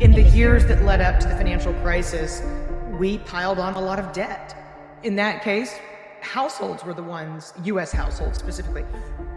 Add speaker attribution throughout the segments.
Speaker 1: In the years that led up to the financial crisis, we piled on a lot of debt. In that case, households were the ones, US households specifically,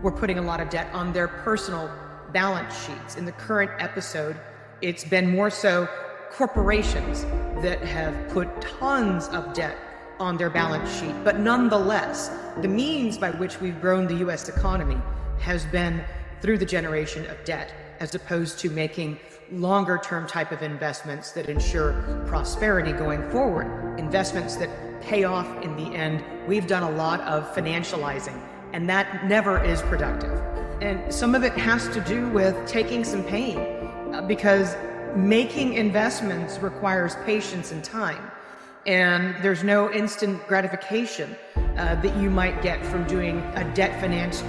Speaker 1: were putting a lot of debt on their personal balance sheets. In the current episode, it's been more so corporations that have put tons of debt on their balance sheet. But nonetheless, the means by which we've grown the US economy has been through the generation of debt, as opposed to making longer term type of investments that ensure prosperity going forward, investments that pay off in the end. We've done a lot of financializing, and that never is productive. And some of it has to do with taking some pain, because making investments requires patience and time. And there's no instant gratification that you might get from doing a debt finance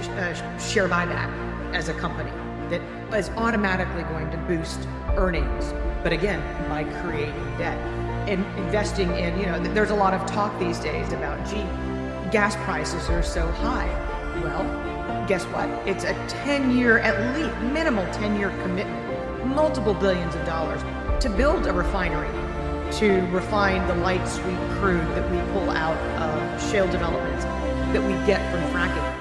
Speaker 1: share buyback as a company that is automatically going to boost earnings. But again, by creating debt and investing in, there's a lot of talk these days about, gas prices are so high. Well, guess what? It's a 10-year, at least minimal 10-year commitment, multiple billions of dollars to build a refinery, to refine the light sweet crude that we pull out of shale developments that we get from fracking.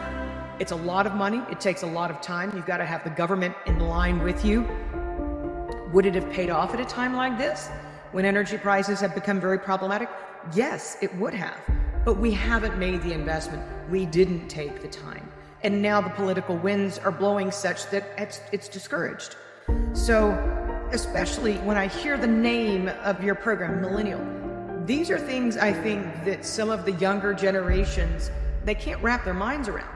Speaker 1: It's a lot of money. It takes a lot of time. You've got to have the government in line with you. Would it have paid off at a time like this, when energy prices have become very problematic? Yes, it would have. But we haven't made the investment. We didn't take the time. And now the political winds are blowing such that it's discouraged. So, especially when I hear the name of your program, Millennial, these are things I think that some of the younger generations, they can't wrap their minds around.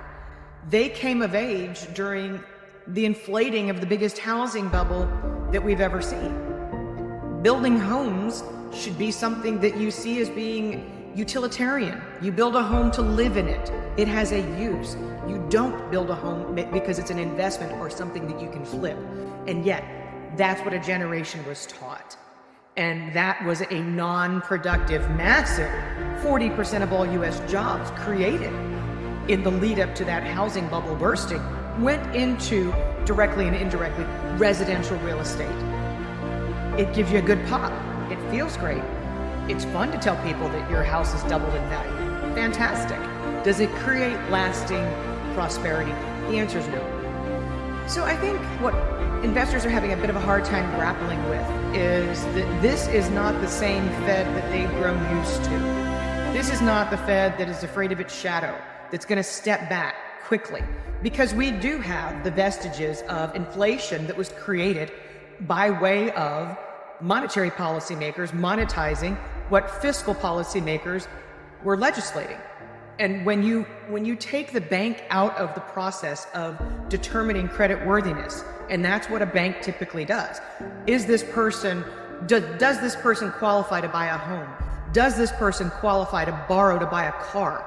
Speaker 1: They came of age during the inflating of the biggest housing bubble that we've ever seen. Building homes should be something that you see as being utilitarian. You build a home to live in it. It has a use. You don't build a home because it's an investment or something that you can flip. And yet, that's what a generation was taught. And that was a non-productive, massive 40% of all US jobs created in the lead up to that housing bubble bursting went into, directly and indirectly, residential real estate. It gives you a good pop. It feels great. It's fun to tell people that your house has doubled in value. Fantastic. Does it create lasting prosperity? The answer is no. So I think what investors are having a bit of a hard time grappling with is that this is not the same Fed that they've grown used to. This is not the Fed that is afraid of its shadow, that's going to step back quickly, because we do have the vestiges of inflation that was created by way of monetary policymakers monetizing what fiscal policymakers were legislating. And when you take the bank out of the process of determining credit worthiness, and that's what a bank typically does, is this person, does this person qualify to buy a home? Does this person qualify to borrow to buy a car?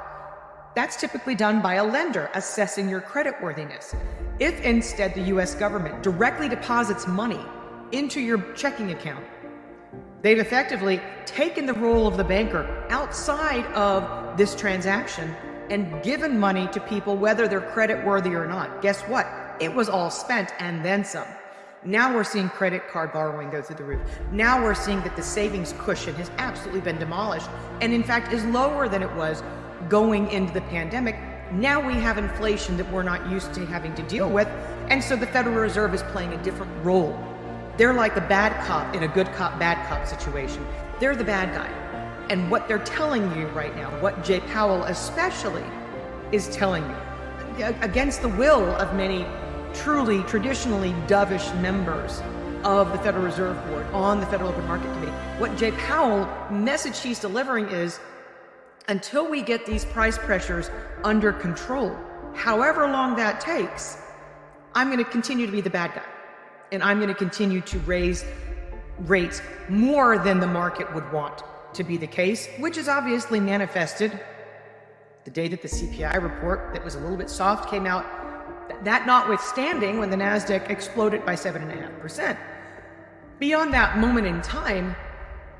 Speaker 1: That's typically done by a lender assessing your credit worthiness. If instead the US government directly deposits money into your checking account, they've effectively taken the role of the banker outside of this transaction and given money to people whether they're credit worthy or not. Guess what? It was all spent and then some. Now we're seeing credit card borrowing go through the roof. Now we're seeing that the savings cushion has absolutely been demolished and in fact is lower than it was going into the pandemic. Now we have inflation that we're not used to having to deal with, and so the Federal Reserve is playing a different role. They're like the bad cop in a good cop, bad cop situation. They're the bad guy. And what they're telling you right now, what Jay Powell especially is telling you, against the will of many truly, traditionally dovish members of the Federal Reserve Board on the Federal Open Market Committee, what Jay Powell message he's delivering is, until we get these price pressures under control, however long that takes, I'm going to continue to be the bad guy. And I'm going to continue to raise rates more than the market would want to be the case, which is obviously manifested the day that the CPI report that was a little bit soft came out, that notwithstanding, when the NASDAQ exploded by 7.5%. Beyond that moment in time,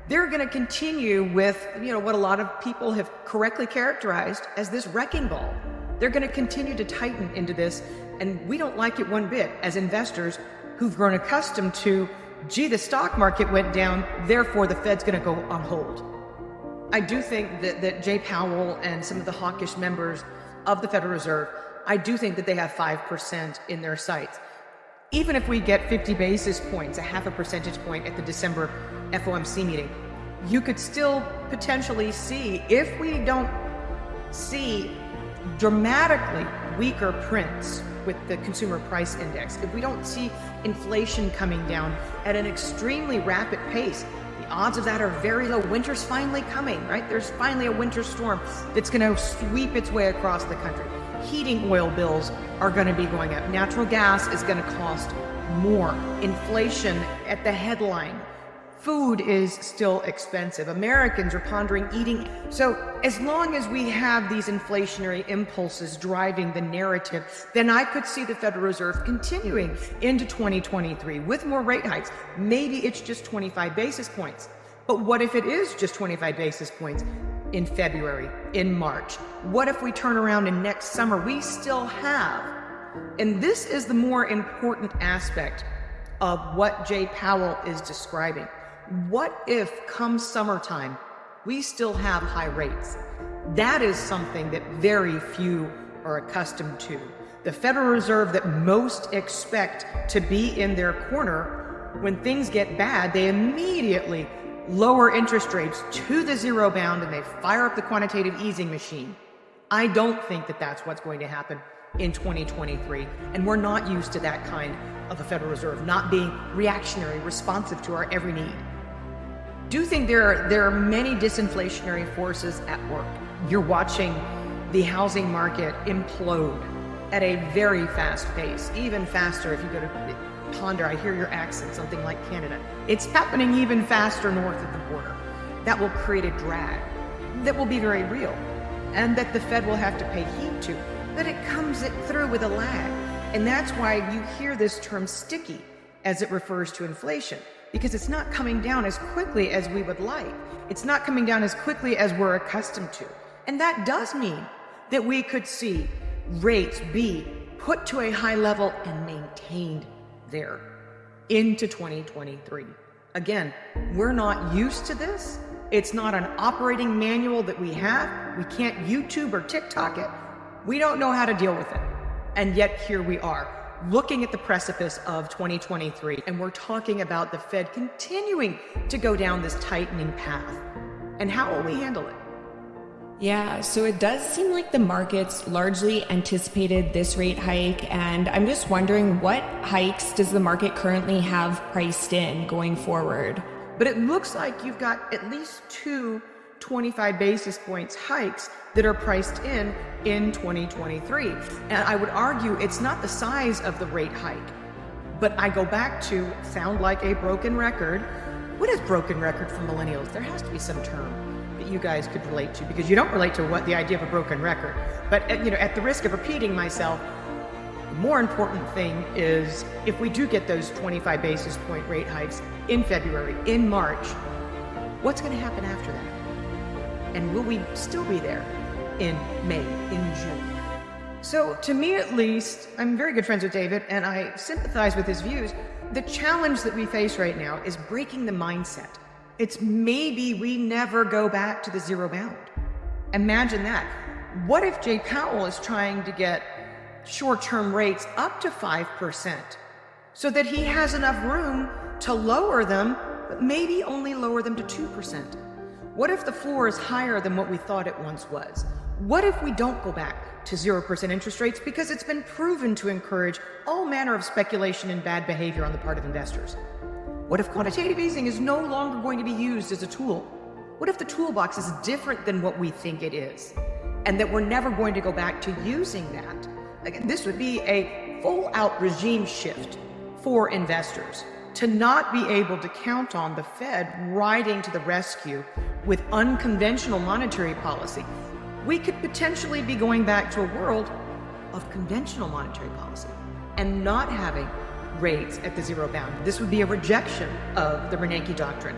Speaker 1: they're going to continue with, what a lot of people have correctly characterized as this wrecking ball. They're going to continue to tighten into this, and we don't like it one bit as investors who've grown accustomed to gee, the stock market went down, therefore the Fed's going to go on hold. I do think that Jay Powell and some of the hawkish members of the Federal Reserve, I do think that they have 5% in their sights. Even if we get 50 basis points, a half a percentage point at the December FOMC meeting, you could still potentially see, if we don't see dramatically weaker prints with the consumer price index, if we don't see inflation coming down at an extremely rapid pace, the odds of that are very low. Winter's finally coming, right? There's finally a winter storm that's going to sweep its way across the country. Heating oil bills are going to be going up. Natural gas is going to cost more. Inflation at the headline. Food is still expensive. Americans are pondering eating. So as long as we have these inflationary impulses driving the narrative, then I could see the Federal Reserve continuing into 2023 with more rate hikes. Maybe it's just 25 basis points. But what if it is just 25 basis points in February, in March? What if we turn around and next summer we still have? And this is the more important aspect of what Jay Powell is describing. What if come summertime, we still have high rates? That is something that very few are accustomed to. The Federal Reserve that most expect to be in their corner, when things get bad, they immediately lower interest rates to the zero bound and they fire up the quantitative easing machine. I don't think that that's what's going to happen in 2023. And we're not used to that kind of a Federal Reserve, not being reactionary, responsive to our every need. Do think there are many disinflationary forces at work. You're watching the housing market implode at a very fast pace, even faster if you go to ponder, I hear your accent, something like Canada. It's happening even faster north of the border. That will create a drag that will be very real and that the Fed will have to pay heed to, but it comes through with a lag. And that's why you hear this term sticky as it refers to inflation, because it's not coming down as quickly as we would like. It's not coming down as quickly as we're accustomed to. And that does mean that we could see rates be put to a high level and maintained there into 2023. Again, we're not used to this. It's not an operating manual that we have. We can't YouTube or TikTok it. We don't know how to deal with it. And yet here we are, looking at the precipice of 2023, and we're talking about the Fed continuing to go down this tightening path. And how will we handle it?
Speaker 2: Yeah, so it does seem like the markets largely anticipated this rate hike, and I'm just wondering, what hikes does the market currently have priced in going forward?
Speaker 1: But it looks like you've got at least two 25 basis points hikes that are priced in 2023. And I would argue it's not the size of the rate hike, but I go back to sound like a broken record. What is broken record for millennials? There has to be some term that you guys could relate to, because you don't relate to what the idea of a broken record. But at the risk of repeating myself, the more important thing is, if we do get those 25 basis point rate hikes in February, in March, what's going to happen after that? And will we still be there in May, in June? So to me at least, I'm very good friends with David and I sympathize with his views. The challenge that we face right now is breaking the mindset. It's maybe we never go back to the zero bound. Imagine that. What if Jay Powell is trying to get short-term rates up to 5% so that he has enough room to lower them, but maybe only lower them to 2%? What if the floor is higher than what we thought it once was? What if we don't go back to 0% interest rates because it's been proven to encourage all manner of speculation and bad behavior on the part of investors? What if quantitative easing is no longer going to be used as a tool? What if the toolbox is different than what we think it is, and that we're never going to go back to using that? Again, this would be a full-out regime shift for investors, to not be able to count on the Fed riding to the rescue with unconventional monetary policy. We could potentially be going back to a world of conventional monetary policy and not having rates at the zero bound. This would be a rejection of the Bernanke doctrine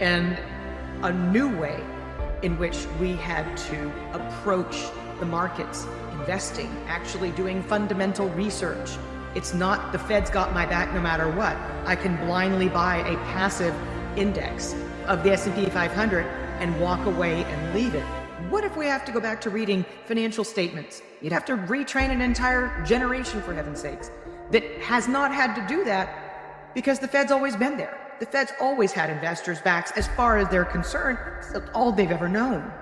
Speaker 1: and a new way in which we had to approach the markets, investing, actually doing fundamental research, It's not the Fed's got my back no matter what. I can blindly buy a passive index of the S&P 500 and walk away and leave it. What if we have to go back to reading financial statements? You'd have to retrain an entire generation, for heaven's sakes, that has not had to do that because the Fed's always been there. The Fed's always had investors' backs as far as they're concerned. It's all they've ever known.